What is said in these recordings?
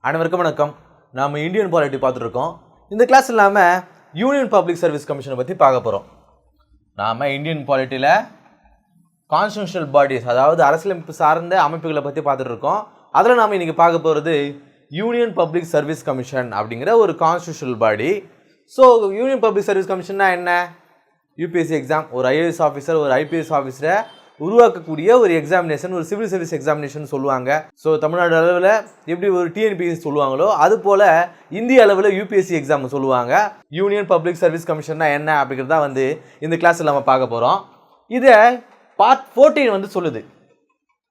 அனைவருக்கும் வணக்கம். நாம் இந்தியன் பாலிட்டி பார்த்துட்ருக்கோம். இந்த கிளாஸ் இல்லாமல் யூனியன் பப்ளிக் சர்வீஸ் கமிஷனை பற்றி பார்க்க போகிறோம். நாம் இந்தியன் பாலிட்டியில் கான்ஸ்டியூஷனல் பாடிஸ், அதாவது அரசியலமைப்பு சார்ந்த அமைப்புகளை பற்றி பார்த்துட்ருக்கோம். அதில் நாம் இன்றைக்கி பார்க்க போகிறது யூனியன் பப்ளிக் சர்வீஸ் கமிஷன் அப்படிங்கிற ஒரு constitutional body. So union public service கமிஷன்னா என்ன? யூபிஎஸ்சி எக்ஸாம், ஒரு ஐஏஎஸ் ஆஃபீஸர், ஒரு ஐபிஎஸ் ஆஃபீஸரை உருவாக்கக்கூடிய ஒரு எக்ஸாமினேஷன், ஒரு சிவில் சர்வீஸ் எக்ஸாமினேஷன் சொல்லுவாங்க. ஸோ தமிழ்நாடு அளவில் எப்படி ஒரு டிஎன்பிஎஸ்சி சொல்லுவாங்களோ அது போல் இந்திய அளவில் யூபிஎஸ்சி எக்ஸாம் சொல்லுவாங்க. யூனியன் பப்ளிக் சர்வீஸ் கமிஷன்னா என்ன அப்படிங்கிறத இந்த கிளாஸில் நம்ம பார்க்க போகிறோம். இதை பார்ட் 14 சொல்லுது.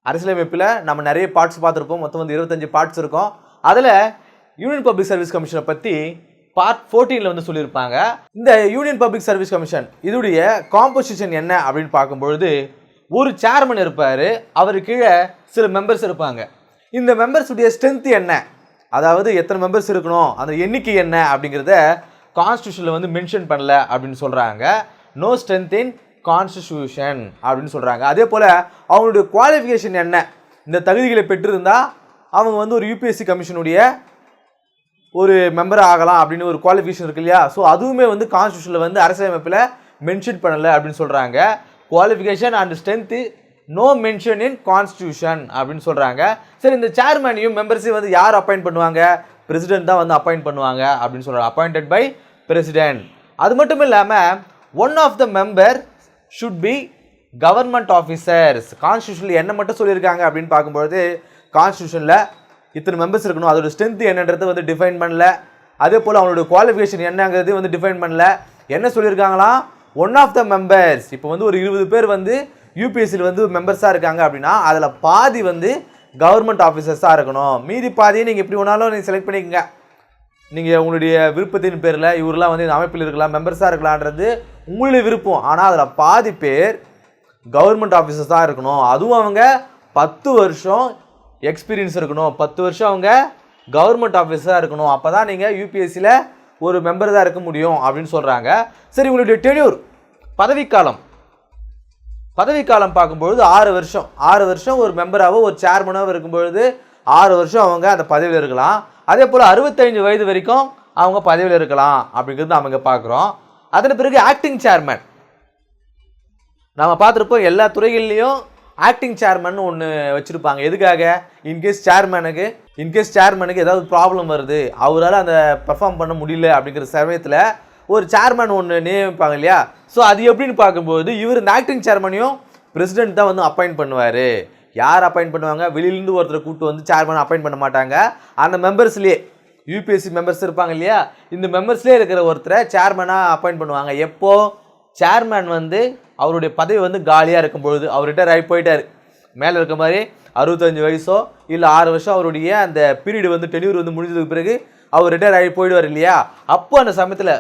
அரசியலமைப்பில் நம்ம நிறைய பார்ட்ஸ் பார்த்துருப்போம். மொத்தம் 25 பார்ட்ஸ் இருக்கும். அதில் யூனியன் பப்ளிக் சர்வீஸ் கமிஷனை பற்றி பார்ட் 14 சொல்லியிருப்பாங்க. இந்த யூனியன் பப்ளிக் சர்வீஸ் கமிஷன் இதோடைய காம்போசிஷன் என்ன அப்படின்னு பார்க்கும்பொழுது, ஒரு சேர்மன் இருப்பார், அவர் கீழே சில மெம்பர்ஸ் இருப்பாங்க. இந்த மெம்பர்ஸுடைய ஸ்ட்ரென்த் என்ன, அதாவது எத்தனை மெம்பர்ஸ் இருக்கணும், அந்த எண்ணிக்கை என்ன அப்படிங்கிறத கான்ஸ்டியூஷனில் மென்ஷன் பண்ணல அப்படின்னு சொல்கிறாங்க. நோ ஸ்ட்ரென்த் இன் கான்ஸ்டியூஷன் அப்படின்னு சொல்கிறாங்க. அதே போல் அவங்களுடைய குவாலிஃபிகேஷன் என்ன, இந்த தகுதிகளை பெற்றிருந்தால் அவங்க ஒரு யூபிஎஸ்சி கமிஷனுடைய ஒரு மெம்பர் ஆகலாம் அப்படின்னு ஒரு குவாலிஃபிகேஷன் இருக்கு இல்லையா? ஸோ அதுவுமே கான்ஸ்டியூஷனில் அரசியலமைப்பில் மென்ஷன் பண்ணலை அப்படின்னு சொல்கிறாங்க. Qualification and strength no mention in constitution அப்படின்னு சொல்கிறாங்க. சரி, இந்த சேர்மனையும் மெம்பர்ஸையும் யார் அப்பாயிண்ட் பண்ணுவாங்க? பிரசிடென்ட் தான் அப்பாயிண்ட் பண்ணுவாங்க அப்படின்னு சொல்கிறாங்க. Appointed by president. அது மட்டும் இல்லாமல் one of the member should be government officers. கான்ஸ்டியூஷனில் என்ன மட்டும் சொல்லியிருக்காங்க அப்படின்னு பார்க்கும்பொழுது, கான்ஸ்டியூஷனில் இத்தனை மெம்பர்ஸ் இருக்கணும், அதோட ஸ்ட்ரென்த் என்னன்றது டிஃபைன் பண்ணல. அதே போல் அவங்களோட குவாலிஃபிகேஷன் என்னங்கிறது டிஃபைன் பண்ணல. என்ன சொல்லியிருக்காங்களாம்? One of the members. இப்போ ஒரு 20 பேர் யூபிஎஸ்சியில் மெம்பர்ஸாக இருக்காங்க அப்படின்னா அதில் பாதி கவர்மெண்ட் ஆஃபீஸர்ஸாக இருக்கணும். மீதி பாதியை நீங்கள் எப்படி வேணாலும் நீங்கள் செலக்ட் பண்ணிக்கங்க. நீங்கள் உங்களுடைய விருப்பத்தின் பேரில் இவரெல்லாம் இந்த அமைப்பில் இருக்கலாம், மெம்பர்ஸாக இருக்கலான்றது உங்களுடைய விருப்பம். ஆனால் அதில் பாதி பேர் கவர்மெண்ட் ஆஃபீஸர்ஸாக இருக்கணும். அதுவும் அவங்க 10 வருஷம் எக்ஸ்பீரியன்ஸ் இருக்கணும், 10 வருஷம் அவங்க கவர்மெண்ட் ஆஃபீஸராக இருக்கணும். அப்போ தான் நீங்கள் யூபிஎஸ்சியில் ஒரு மெம்பர் தான் இருக்க முடியும் அப்படின்னு சொல்கிறாங்க. சரி, உங்களுடைய டென்யூர், பதவிக்காலம் பார்க்கும்பொழுது 6 வருஷம். 6 வருஷம் ஒரு மெம்பராகவோ ஒரு சேர்மனாகவோ இருக்கும்பொழுது 6 வருஷம் அவங்க அந்த பதவியில் இருக்கலாம். அதே போல் 65 வயது வரைக்கும் அவங்க பதவியில் இருக்கலாம் அப்படிங்கிறது நம்ம இங்கே பார்க்குறோம். அதன் பிறகு ஆக்டிங் சேர்மன் நம்ம பார்த்துருப்போம். எல்லா துறைகள்லையும் ஆக்டிங் சேர்மன் ஒன்று வச்சுருப்பாங்க. எதுக்காக? இன்கேஸ் சேர்மனுக்கு ஏதாவது ப்ராப்ளம் வருது, அவரால் அந்த பெர்ஃபார்ம் பண்ண முடியல அப்படிங்கிற சமயத்தில் ஒரு சேர்மன் ஒன்று நியமிப்பாங்க இல்லையா? ஸோ அது எப்படின்னு பார்க்கும்போது, இவர் இந்த ஆக்டிங் சேர்மனையும் பிரசிடென்ட் தான் அப்பாயிண்ட் பண்ணுவார். யார் அப்பாயிண்ட் பண்ணுவாங்க? வெளியிலேருந்து ஒருத்தரை கூப்பிட்டு சேர்மன் அப்பாயிண்ட் பண்ண மாட்டாங்க. அந்த மெம்பர்ஸ்லேயே யூபிஎஸ்சி மெம்பர்ஸ் இருப்பாங்க இல்லையா? இந்த மெம்பர்ஸ்லேயே இருக்கிற ஒருத்தரை சேர்மனாக அப்பாயிண்ட் பண்ணுவாங்க. எப்போ சேர்மன் அவருடைய பதவி காலியாக இருக்கும்பொழுது, அவர் ரிட்டையர் ஆகி போயிட்டார், மேலே இருக்க மாதிரி 65 வயசோ இல்லை 6 வருஷம் அவருடைய அந்த பீரியடு டென்யூர் முடிஞ்சதுக்கு பிறகு அவர் ரிட்டையர் ஆகி போயிடுவார் இல்லையா? அப்போ அந்த சமயத்தில்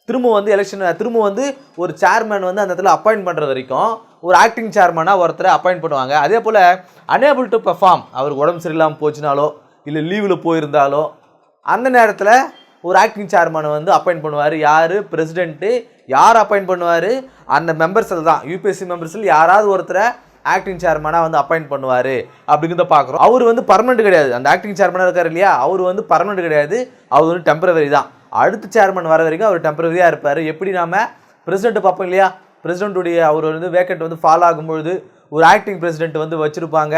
திரும்ப எலெக்ஷன் திரும்ப ஒரு சேர்மன் அந்த இடத்துல அப்பாயிண்ட் பண்ணுறது வரைக்கும் ஒரு ஆக்டிங் சேர்மனாக ஒருத்தரை அப்பாயிண்ட் பண்ணுவாங்க. அதே போல் அனேபிள் டு பெர்ஃபார்ம், அவருக்கு உடம்பு சரியில்லாமல் போச்சுனாலோ இல்லை லீவில் போயிருந்தாலோ அந்த நேரத்தில் ஒரு ஆக்டிங் சேர்மனை அப்பாயிண்ட் பண்ணுவார். யார்? பிரசிடென்ட்டு. யார் அப்பாயிண்ட் பண்ணுவார்? அந்த மெம்பர்ஸில் தான், யூபிஎஸ்சி மெம்பர்ஸில் யாராவது ஒருத்தரை ஆக்டிங் சேர்மனாக அப்பாயிண்ட் பண்ணுவார் அப்படிங்கிறத பார்க்குறோம். அவர் பர்மனெண்ட் கிடையாது. அந்த ஆக்டிங் சேர்மனாக இருக்கார் இல்லையா, அவர் பர்மனெண்ட் கிடையாது, அவர் டெம்பரவரி தான். அடுத்த சேர்மன் வர வரைக்கும் அவர் டெம்பரவரியாக இருப்பார். எப்படி நாம் பிரசிடென்ட் பார்ப்போம் இல்லையா? பிரசிடென்ட்டுடைய அவர் வேக்கண்ட் ஃபால் ஆகும்பொழுது ஒரு ஆக்டிங் பிரசிடென்ட் வச்சுருப்பாங்க.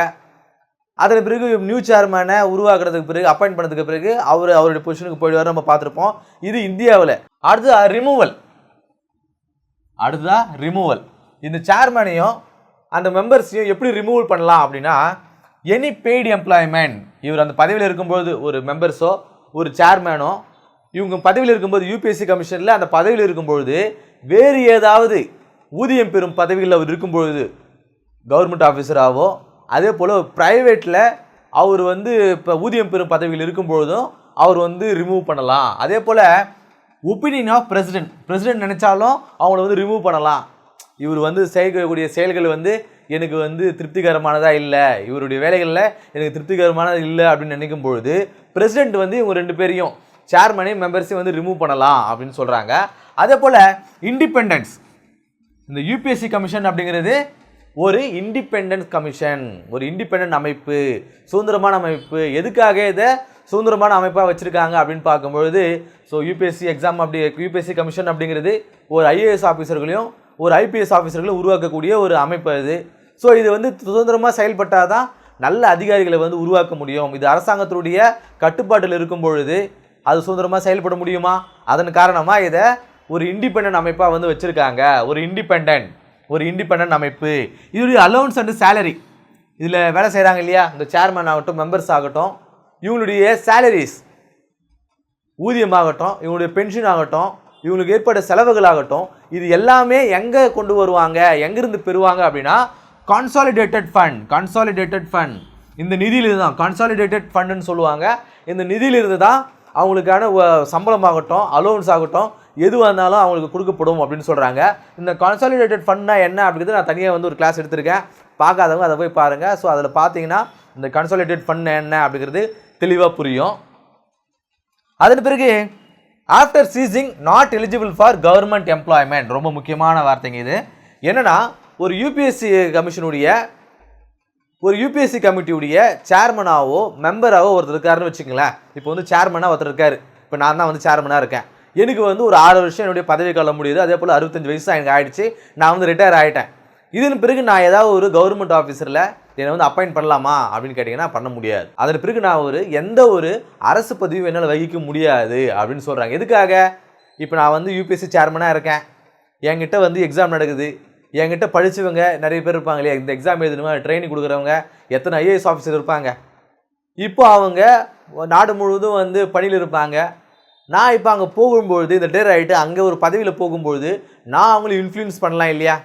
அதன் பிறகு நியூ சேர்மனை உருவாக்குறதுக்கு பிறகு அப்பாயிண்ட் பண்ணதுக்கு பிறகு அவருடைய பொசிஷனுக்கு போயிடுவார், நம்ம பார்த்துருப்போம். இது இந்தியாவில். அடுத்ததாக ரிமூவல். இந்த சேர்மனையும் அந்த மெம்பர்ஸையும் எப்படி ரிமூவல் பண்ணலாம் அப்படின்னா, எனி பெய்டு எம்ப்ளாய்மெண்ட், இவர் அந்த பதவியில் இருக்கும்போது ஒரு மெம்பர்ஸோ ஒரு சேர்மேனோ இவங்க பதவியில் இருக்கும்போது யூபிஎஸ்சி கமிஷனில் அந்த பதவியில் இருக்கும்பொழுது வேறு ஏதாவது ஊதியம் பெறும் பதவிகளில் அவர் இருக்கும்பொழுது கவர்மெண்ட் ஆஃபீஸராகவோ, அதே போல் ப்ரைவேட்டில் அவர் இப்போ ஊதியம் பெறும் பதவிகள் இருக்கும்பொழுதும் அவர் ரிமூவ் பண்ணலாம். அதே போல் ஒப்பீனியன் ஆஃப் பிரசிடென்ட் நினச்சாலும் அவங்கள ரிமூவ் பண்ணலாம். இவர் செய்யக்கூடிய செயல்கள் எனக்கு திருப்திகரமானதாக இல்லை, இவருடைய வேலைகளில் எனக்கு திருப்திகரமானது இல்லை அப்படின்னு நினைக்கும் பொழுது பிரசிடென்ட் இவங்க 2 பேரையும் சேர்மனையும் மெம்பர்ஸையும் ரிமூவ் பண்ணலாம் அப்படின்னு சொல்கிறாங்க. அதே போல் இண்டிபெண்டன்ஸ், இந்த யூபிஎஸ்சி கமிஷன் அப்படிங்கிறது ஒரு இண்டிபெண்டன்ஸ் கமிஷன், ஒரு இண்டிபெண்டன்ட் அமைப்பு, சுதந்திரமான அமைப்பு. எதுக்காக இதை சுதந்திரமான அமைப்பாக வச்சுருக்காங்க அப்படின்னு பார்க்கும்பொழுது so UPSC exam UPSC commission அப்படிங்கிறது ஒரு ஐஏஎஸ் ஆஃபீஸர்களையும் ஒரு ஐபிஎஸ் ஆஃபீஸர்களையும் உருவாக்கக்கூடிய ஒரு அமைப்பு இது. ஸோ இது வந்து சுதந்திரமாக செயல்பட்டால் தான் நல்ல அதிகாரிகளை வந்து உருவாக்க முடியும். இது அரசாங்கத்தினுடைய கட்டுப்பாட்டில் இருக்கும் பொழுது அது சுதந்திரமாக செயல்பட முடியுமா? அதன் காரணமாக இதை ஒரு இண்டிபெண்ட் அமைப்பாக வந்து வச்சுருக்காங்க. ஒரு இண்டிபெண்ட் அமைப்பு. இதோடைய அலோவன்ஸ் அண்ட் சேலரி, இதில் வேலை செய்கிறாங்க இல்லையா, இந்த சேர்மன் ஆகட்டும், மெம்பர்ஸ் ஆகட்டும், இவங்களுடைய சேலரிஸ், ஊதியமாகட்டும், இவங்களுடைய பென்ஷன் ஆகட்டும், இவங்களுக்கு ஏற்பட்ட செலவுகள் ஆகட்டும், இது எல்லாமே எங்கே கொண்டு வருவாங்க, எங்கேருந்து பெறுவாங்க அப்படின்னா கான்சாலிடேட்டட் ஃபண்ட். இந்த நிதியிலிருந்து தான் கான்சாலிடேட்டட் ஃபண்டுன்னு சொல்லுவாங்க. இந்த நிதியிலிருந்து தான் அவங்களுக்கான சம்பளமாகட்டும், அலோவன்ஸ் ஆகட்டும், எதுவாக இருந்தாலும் அவங்களுக்கு கொடுக்கப்படும் அப்படின்னு சொல்கிறாங்க. இந்த கான்சாலிடேட்டட் ஃபண்ட்னா என்ன அப்படிங்கிறது நான் தனியாக வந்து ஒரு கிளாஸ் எடுத்திருக்கேன். பார்க்காதவங்க அதை போய் பாருங்கள். ஸோ அதில் பார்த்தீங்கன்னா இந்த கான்சாலிடேட்டட் ஃபண்ட் என்ன அப்படிங்கிறது தெளிவாக புரியும். அதன் பிறகு after ceasing not eligible for government employment, ரொம்ப முக்கியமான வார்த்தைங்க இது. என்னென்னா ஒரு யூபிஎஸ்சி கமிட்டியுடைய சேர்மனாவோ மெம்பராகவோ ஒருத்தர் இருக்காருன்னு வச்சுங்களேன். இப்போ வந்து சேர்மனாக ஒருத்தர் இருக்கார். இப்போ நான் தான் வந்து சேர்மனாக இருக்கேன். எனக்கு வந்து ஒரு 6 வருஷம் என்னுடைய பதவி காலம் முடியுது. அதே போல் 65 வயசு எனக்கு ஆகிடுச்சு. நான் வந்து ரிட்டையர் ஆகிட்டேன். இதன் பிறகு நான் ஏதாவது ஒரு கவர்மெண்ட் ஆஃபீஸரில் என்னை வந்து அப்பாயிண்ட் பண்ணலாமா அப்படின்னு கேட்டிங்கன்னா பண்ண முடியாது. அதன் பிறகு நான் எந்த ஒரு அரசு பதவியும் என்னால் வகிக்க முடியாது அப்படின்னு சொல்கிறாங்க. எதுக்காக? இப்போ நான் வந்து யூபிஎஸ்சி சேர்மனாக இருக்கேன். என்கிட்ட வந்து எக்ஸாம் நடக்குது. என்கிட்ட படித்தவங்க நிறைய பேர் இருப்பாங்க இல்லையா, இந்த எக்ஸாம் எழுதணுமா ட்ரைனிங் கொடுக்குறவங்க எத்தனை ஐஏஎஸ் ஆஃபீஸர் இருப்பாங்க. இப்போ அவங்க நாடு முழுவதும் வந்து பணியில் இருப்பாங்க. நான் இப்போ அங்கே போகும்பொழுது இந்த டேர் ஆகிட்டு அங்கே ஒரு பதவியில் போகும்பொழுது நான் அவங்களை இன்ஃப்ளூயன்ஸ் பண்ணலாம் இல்லையா.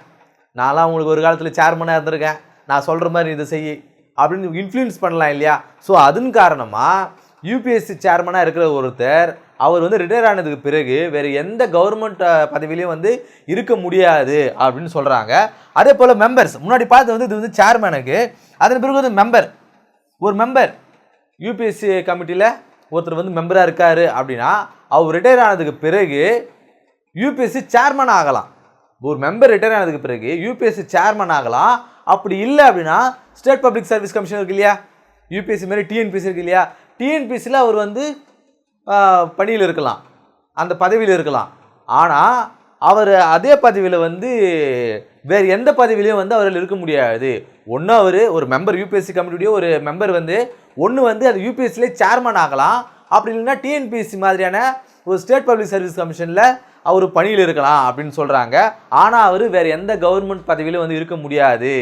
நான்லாம் அவங்களுக்கு ஒரு காலத்தில் சேர்மனாக இருந்திருக்கேன், நான் சொல்கிற மாதிரி இதை செய் அப்படின்னு இன்ஃப்ளூயன்ஸ் பண்ணலாம் இல்லையா. ஸோ அதன் காரணமாக யூபிஎஸ்சி சேர்மனாக இருக்கிற ஒருத்தர் அவர் வந்து ரிட்டையர் ஆனதுக்கு பிறகு வேறு எந்த கவர்மெண்ட் பதவியிலையும் வந்து இருக்க முடியாது அப்படின்னு சொல்கிறாங்க. அதே போல் மெம்பர்ஸ், முன்னாடி பார்த்து வந்து இது வந்து சேர்மனுக்கு, அதன் பிறகு வந்து ஒரு மெம்பர் யூபிஎஸ்சி கமிட்டியில் ஒருத்தர் வந்து மெம்பராக இருக்கார் அப்படின்னா அவர் ரிட்டையர் ஆனதுக்கு பிறகு யூபிஎஸ்சி சேர்மன் ஆகலாம். ஒரு மெம்பர் ரிட்டையர் ஆனதுக்கு பிறகு யூபிஎஸ்சி சேர்மன் ஆகலாம். அப்படி இல்லை அப்படின்னா ஸ்டேட் பப்ளிக் சர்வீஸ் கமிஷன் இருக்கு இல்லையா, யூபிஎஸ்சி மாதிரி டிஎன்பிஎஸ்சி இருக்கு இல்லையா, டிஎன்பிஎஸ்சியில் அவர் வந்து பணியில் இருக்கலாம், அந்த பதவியில் இருக்கலாம். ஆனால் அவர் அதே பதவியில் வந்து வேறு எந்த பதவியிலையும் வந்து அவர்கள் இருக்க முடியாது. ஒன்று அவர் ஒரு மெம்பர் யூபிஎஸ்சி கமிட்டியுடைய ஒரு மெம்பர் வந்து அது யூபிஎஸ்சிலே சேர்மன் ஆகலாம். அப்படி இல்லைன்னா டிஎன்பிஎஸ்சி மாதிரியான ஒரு ஸ்டேட் பப்ளிக் சர்வீஸ் கமிஷனில் அவர் பணியில் இருக்கலாம் அப்படின்னு சொல்கிறாங்க. ஆனால் அவர் வேறு எந்த கவர்மெண்ட் பதவியிலும் வந்து இருக்க முடியாது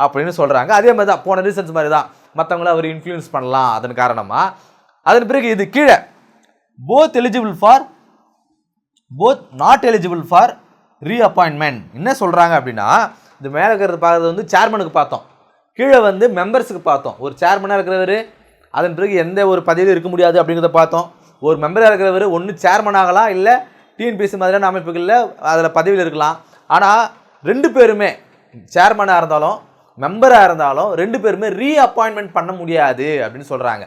அப்படின்னு சொல்கிறாங்க. அதே மாதிரி தான் போன ரீசன்ஸ் மாதிரி தான் மற்றவங்கள அவர் இன்ஃப்ளூயன்ஸ் பண்ணலாம் அதன் காரணமாக. அதன் பிறகு இது கீழே both not eligible for reappointment என்ன சொல்கிறாங்க அப்படின்னா, இது மேலே இருக்கிறது பார்க்குறது வந்து சேர்மனுக்கு பார்த்தோம், கீழே வந்து மெம்பர்ஸுக்கு பார்த்தோம். ஒரு சேர்மனாக இருக்கிறவர் அதன் பிறகு எந்த ஒரு பதவியிலும் இருக்க முடியாது அப்படிங்கிறத பார்த்தோம். ஒரு மெம்பராக இருக்கிறவர் ஒன்று சேர்மன் ஆகலாம், இல்லை டிஎன்பிஎஸ்சி மாதிரியான அமைப்புகளில் அதில் பதவியில் இருக்கலாம். ஆனால் 2 பேருமே சேர்மனாக இருந்தாலும் மெம்பராக இருந்தாலும் 2 பேருமே ரீஅப்பாயின்மெண்ட் பண்ண முடியாது அப்படின்னு சொல்கிறாங்க.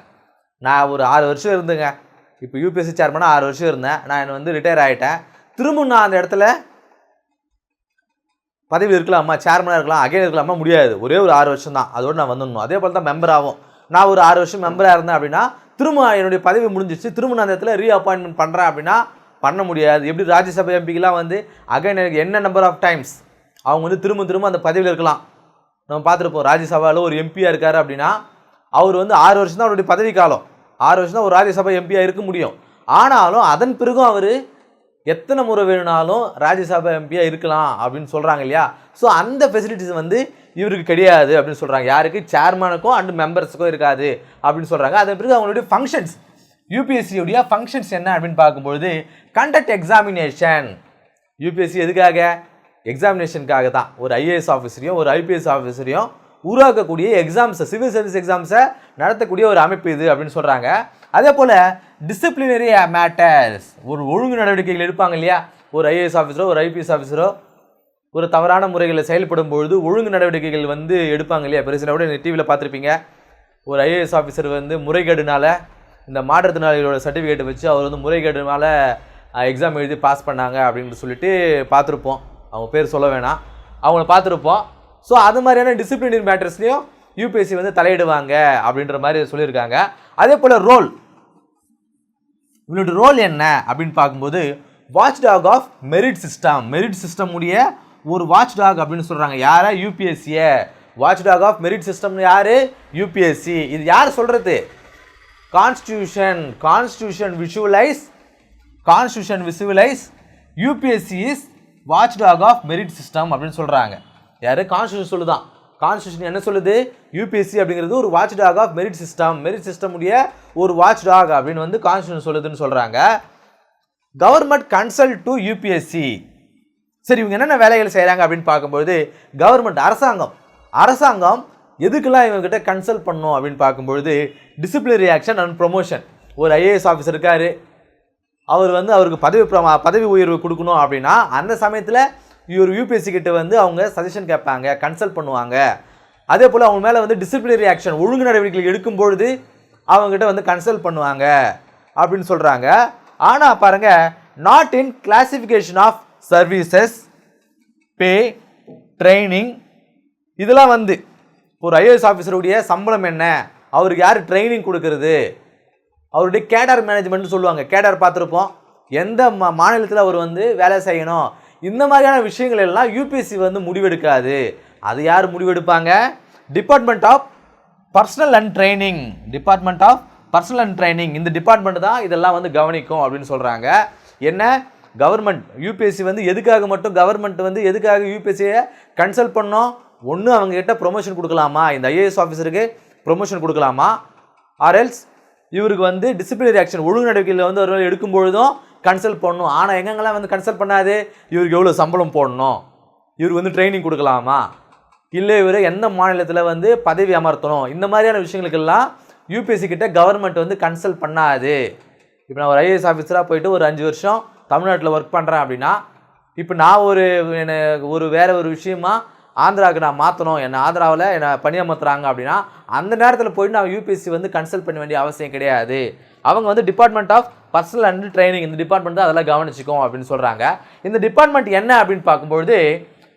நான் ஒரு 6 வருஷம் இருந்தேங்க, இப்போ யூபிஎஸ்சி சேர்மனாக 6 வருஷம் இருந்தேன், நான் வந்து ரிட்டையர் ஆகிட்டேன். திரும்ப நான் அந்த இடத்துல பதவியில் இருக்கலாமா, சேர்மனாக இருக்கலாம், அகைன் இருக்கலாமா? முடியாது. ஒரே ஒரு 6 வருஷம் தான், அதோடு நான் வந்துடணும். அதே போல் தான் மெம்பராகும். நான் ஒரு 6 வருஷம் மெம்பராக இருந்தேன் அப்படின்னா திரும்ப என்னுடைய பதவி முடிஞ்சிச்சு, திரும்ப நான் அந்த இடத்துல ரீஅப்பாயின்மெண்ட் பண்ணுறேன் அப்படின்னா பண்ண முடியாது. எப்படி ராஜ்யசபா எம்பிக்கெலாம் வந்து அகைன் எனக்கு என்ன நம்பர் ஆஃப் டைம்ஸ் அவங்க வந்து திரும்ப அந்த பதவியில் இருக்கலாம். நம்ம பார்த்துருப்போம், ராஜ்யசபாவில் ஒரு எம்பியாக இருக்கார் அப்படின்னா அவர் வந்து 6 வருஷம் தான் அவருடைய பதவி காலம், 6 வருஷம் தான் ஒரு ராஜ்யசபா எம்பியாக இருக்க முடியும். ஆனாலும் அதன் பிறகும் அவர் எத்தனை முறை வேணுனாலும் ராஜ்யசபா எம்பியாக இருக்கலாம் அப்படின்னு சொல்கிறாங்க இல்லையா. ஸோ அந்த ஃபெசிலிட்டிஸ் வந்து இவருக்கு கிடையாது அப்படின்னு சொல்கிறாங்க. யாருக்கு? சேர்மனுக்கும் அண்ட் மெம்பர்ஸுக்கும் இருக்காது அப்படின்னு சொல்கிறாங்க. அதன் பிறகு அவங்களுடைய ஃபங்க்ஷன்ஸ், யூபிஎஸ்சியுடைய ஃபங்க்ஷன்ஸ் என்ன அப்படின்னு பார்க்கும்பொழுது கண்டக்ட் எக்ஸாமினேஷன். யூபிஎஸ்சி எதுக்காக? எக்ஸாமினேஷனுக்காக தான். ஒரு ஐஏஎஸ் ஆஃபீஸரையும் ஒரு ஐபிஎஸ் ஆஃபீஸரையும் உருவாக்கக்கூடிய எக்ஸாம்ஸை, சிவில் சர்வீஸ் எக்ஸாம்ஸை நடத்தக்கூடிய ஒரு அமைப்பு இது அப்படின்னு சொல்கிறாங்க. அதே போல் டிசிப்ளினரி மேட்டர்ஸ், ஒரு ஒழுங்கு நடவடிக்கைகள் எடுப்பாங்க இல்லையா. ஒரு ஐஏஎஸ் ஆஃபீஸரோ ஒரு ஐபிஎஸ் ஆஃபீஸரோ ஒரு தவறான முறைகளில் செயல்படும் பொழுது ஒழுங்கு நடவடிக்கைகள் வந்து எடுப்பாங்க இல்லையா. பெருசில் கூட டிவியில் பார்த்துருப்பீங்க, ஒரு ஐஏஎஸ் ஆஃபீஸர் வந்து முறைகேடுனால இந்த மாற்றுத்திறனாளிகளோட சர்டிஃபிகேட்டை வச்சு அவர் வந்து முறைகேடுனால எக்ஸாம் எழுதி பாஸ் பண்ணாங்க அப்படின்னு சொல்லிட்டு பார்த்துருப்போம். அவங்க பேர் சொல்ல வேணாம், அவங்கள பார்த்துருப்போம். ஸோ அது மாதிரியான டிசிப்ளினரி மேட்டர்ஸ்லையும் யூபிஎஸ்சி வந்து தலையிடுவாங்க அப்படின்ற மாதிரி சொல்லியிருக்காங்க. அதே போல் ரோல், இவங்களோட ரோல் என்ன அப்படின்னு பார்க்கும்போது watch talk of merit system உடைய ஒரு வாட்ச் டாக் அப்படின்னு சொல்கிறாங்க. யாரை? யூபிஎஸ்சியை. Watch talk of merit system யார்? யூபிஎஸ்சி. இது யார் சொல்கிறது? Constitution visualise UPSC is watch talk of merit system அப்படின்னு சொல்கிறாங்க. யார்? கான்ஸ்டியூஷன் சொல்லுதான். கான்ஸ்டியூஷன் என்ன சொல்லுது? யூபிஎஸ்சி அப்படிங்கிறது ஒரு watch talk of merit system உடைய ஒரு வாட்ச் டாக் அப்படின்னு வந்து கான்ஸ்டியூஷன் சொல்லுதுன்னு சொல்கிறாங்க. Government consult to UPSC. சரி, இவங்க என்னென்ன வேலைகள் செய்கிறாங்க அப்படின்னு பார்க்கும்போது கவர்மெண்ட் அரசாங்கம் எதுக்கெல்லாம் இவங்ககிட்ட கன்சல்ட் பண்ணும் அப்படின்னு பார்க்கும்பொழுது டிசிப்ளினரி ஆக்ஷன் அண்ட் ப்ரொமோஷன். ஒரு ஐஏஎஸ் ஆஃபீஸர் இருக்கார், அவர் வந்து அவருக்கு பதவி உயர்வு கொடுக்கணும் அப்படின்னா அந்த சமயத்தில் இவர் யூபிஎஸ்சி கிட்ட வந்து அவங்க சஜஷன் கேட்பாங்க, கன்சல்ட் பண்ணுவாங்க. அதே போல் அவங்க மேலே வந்து டிசிப்ளினரி ஆக்ஷன் ஒழுங்கு நடவடிக்கைகள் எடுக்கும்பொழுது அவங்ககிட்ட வந்து கன்சல்ட் பண்ணுவாங்க அப்படின்னு சொல்கிறாங்க. ஆனால் பாருங்கள், not in classification of services, pay, training. இதெல்லாம் வந்து ஒரு ஐஏஎஸ் ஆஃபீஸருடைய சம்பளம் என்ன, அவருக்கு யார் ட்ரைனிங் கொடுக்கறது, அவருடைய கேடர் மேனேஜ்மெண்ட்னு சொல்லுவாங்க. கேடர் பார்த்துருப்போம், எந்த மாநிலத்தில் அவர் வந்து வேலை செய்யணும், இந்த மாதிரியான விஷயங்கள் எல்லாம் யூபிஎஸ்சி வந்து முடிவெடுக்காது. அது யார் முடிவெடுப்பாங்க? Department of personnel and training. இந்த டிபார்ட்மெண்ட் தான் இதெல்லாம் வந்து கவனிக்கும் அப்படின்னு சொல்கிறாங்க. என்ன? கவர்மெண்ட் யூபிஎஸ்சி வந்து எதுக்காக யூபிஎஸ்சியை கன்சல்ட் பண்ணோம்? ஒன்று அவங்க கிட்ட ப்ரொமோஷன் கொடுக்கலாமா, இந்த ஐஏஎஸ் ஆஃபீஸருக்கு ப்ரொமோஷன் கொடுக்கலாமா, ஆர்எல்ஸ் இவருக்கு வந்து டிசிப்ளினரி ஆக்ஷன் ஒழுங்கு நடவடிக்கையில் வந்து ஒரு எடுக்கும் பொழுதும் கன்சல்ட் பண்ணணும். ஆனால் எங்கெங்கெல்லாம் வந்து கன்சல்ட் பண்ணாது? இவருக்கு எவ்வளோ சம்பளம் போடணும், இவருக்கு வந்து ட்ரைனிங் கொடுக்கலாமா, இல்லை இவர் எந்த மாநிலத்தில் வந்து பதவி அமர்த்தணும், இந்த மாதிரியான விஷயங்களுக்கெல்லாம் யூபிஎஸ்சி கிட்ட கவர்மெண்ட் வந்து கன்சல்ட் பண்ணாது. இப்போ நான் ஒரு ஐஏஎஸ் ஆஃபீஸராக போயிட்டு ஒரு 5 வருஷம் தமிழ்நாட்டில் ஒர்க் பண்ணுறேன் அப்படின்னா, இப்போ நான் ஒரு வேற ஒரு விஷயமா ஆந்திராவுக்கு நான் மாற்றணும், என்னை ஆந்திராவில் என்னை பணியமர்த்துறாங்க அப்படின்னா அந்த நேரத்தில் போயிட்டு நான் யூபிஎஸ்சி வந்து கன்சல்ட் பண்ண வேண்டிய அவசியம் கிடையாது. அவங்க வந்து department of personnel and training, இந்த டிபார்ட்மெண்ட் தான் அதெல்லாம் கவனிச்சிக்கும் அப்படின்னு சொல்கிறாங்க. இந்த டிபார்ட்மெண்ட் என்ன அப்படின்னு பார்க்கும்பொழுது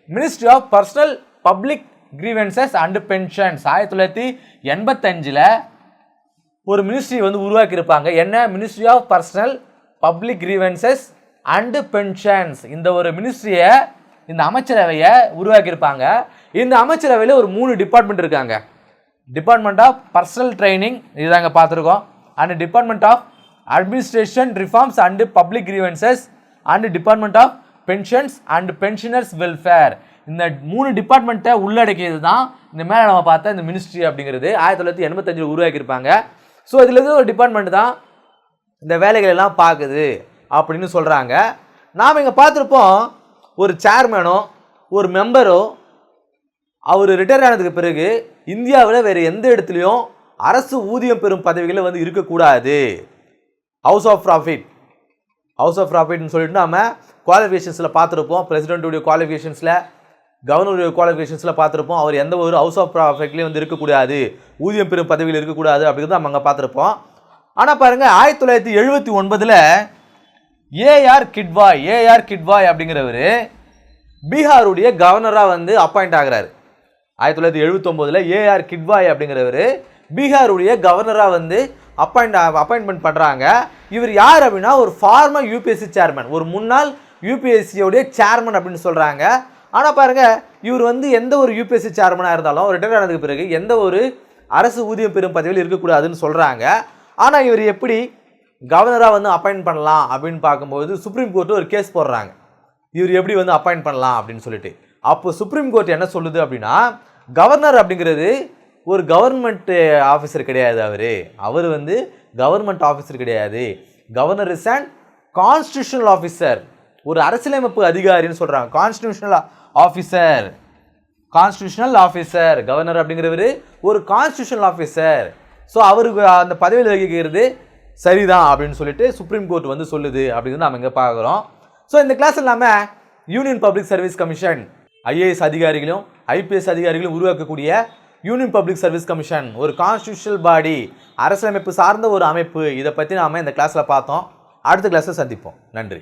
ministry of personnel public grievances and pensions. 1985 ஒரு மினிஸ்ட்ரி வந்து உருவாக்கியிருப்பாங்க. என்ன? Ministry of personnel public grievances and pensions. இந்த ஒரு மினிஸ்ட்ரியை, இந்த அமைச்சரவையை உருவாக்கியிருப்பாங்க. இந்த அமைச்சரவையில் ஒரு 3 டிபார்ட்மெண்ட் இருக்காங்க. டிபார்ட்மெண்ட் ஆஃப் பர்சனல் ட்ரைனிங், இதுதாங்க பார்த்துருக்கோம், and department of administration reforms and public grievances and department of pensions and pensioners welfare. இந்த 3 டிபார்ட்மெண்ட்டை உள்ளடக்கியது தான் இந்த மேலே நம்ம பார்த்த இந்த மினிஸ்ட்ரி அப்படிங்கிறது. 1985 உருவாக்கியிருப்பாங்க. ஸோ இதில் ஒரு டிபார்ட்மெண்ட் தான் இந்த வேலைகள் எல்லாம் பார்க்குது அப்படின்னு சொல்கிறாங்க. நாம் இங்கே பார்த்துருப்போம், ஒரு சேர்மேனோ ஒரு மெம்பரோ அவர் ரிட்டையர் ஆனதுக்கு பிறகு இந்தியாவில் வேறு எந்த இடத்துலையும் அரசு ஊதியம் பெறும் பதவிகளை வந்து இருக்கக்கூடாது. ஹவுஸ் ஆஃப் ப்ராஃபிட்னு சொல்லிட்டு நாம் குவாலிஃபிகேஷன்ஸில் பார்த்துருப்போம். பிரசிடென்ட்டுடைய குவாலிஃபிகேஷன்ஸில், கவர்னருடைய குவாலிஃபிகேஷன்ஸில் பார்த்துருப்போம். அவர் எந்த ஒரு ஹவுஸ் ஆஃப் ப்ராஃபிட்லேயும் வந்து இருக்கக்கூடாது, ஊதியம் பெறும் பதவியில் இருக்கக்கூடாது அப்படிங்கிறது நம்ம அங்கே பார்த்துருப்போம். ஆனால் பாருங்கள், 1979 ஏஆர் கிட்வாய் அப்படிங்கிறவர் பீகாருடைய கவர்னராக வந்து அப்பாயிண்ட் ஆகிறார். 1979 ஏஆர் கிட்வாய் அப்படிங்கிறவர் பீகாருடைய கவர்னராக வந்து அப்பாயின்மெண்ட் பண்ணுறாங்க. இவர் யார் அப்படின்னா ஒரு ஃபார்மர் யூபிஎஸ்சி சேர்மன், ஒரு முன்னாள் யூபிஎஸ்சியோடைய சேர்மன் அப்படின்னு சொல்கிறாங்க. ஆனால் பாருங்கள், இவர் வந்து எந்த ஒரு யூபிஎஸ்சி சேர்மனாக இருந்தாலும் ரிட்டையர் ஆனதுக்கு பிறகு எந்த ஒரு அரசு ஊதியம் பெறும் பதவியில் இருக்கக்கூடாதுன்னு சொல்கிறாங்க. ஆனால் இவர் எப்படி கவர்னராக வந்து அப்பாயிண்ட் பண்ணலாம் அப்படின்னு பார்க்கும்போது சுப்ரீம் கோர்ட்டு ஒரு கேஸ் போடுறாங்க, இவர் எப்படி வந்து அப்பாயிண்ட் பண்ணலாம் அப்படின்னு சொல்லிட்டு. அப்போ சுப்ரீம் கோர்ட் என்ன சொல்லுது அப்படின்னா, கவர்னர் அப்படிங்கிறது ஒரு கவர்மெண்ட் ஆஃபீஸர் கிடையாது, அவர் வந்து கவர்மெண்ட் ஆஃபீஸர் கிடையாது. Governor is and constitutional officer, ஒரு அரசியலமைப்பு அதிகாரின்னு சொல்கிறாங்க. கான்ஸ்டியூஷனல் ஆஃபீஸர் கவர்னர் அப்படிங்கிறவர் ஒரு கான்ஸ்டியூஷனல் ஆஃபீஸர். ஸோ அவருக்கு அந்த பதவியில் வகிக்கிறது சரிதான் அப்படின்னு சொல்லிட்டு சுப்ரீம் கோர்ட் வந்து சொல்லுது அப்படிங்கிறது நம்ம இங்கே பார்க்குறோம். ஸோ இந்த கிளாஸில் நம்ம union public service commission, IAS அதிகாரிகளும் ஐபிஎஸ் அதிகாரிகளும் உருவாக்கக்கூடிய யூனியன் பப்ளிக் சர்வீஸ் கமிஷன் ஒரு கான்ஸ்டியூஷனல் பாடி, அரசியலமைப்பு சார்ந்த ஒரு அமைப்பு, இதை பற்றி நாம் இந்த கிளாஸில் பார்த்தோம். அடுத்த கிளாஸில் சந்திப்போம். நன்றி.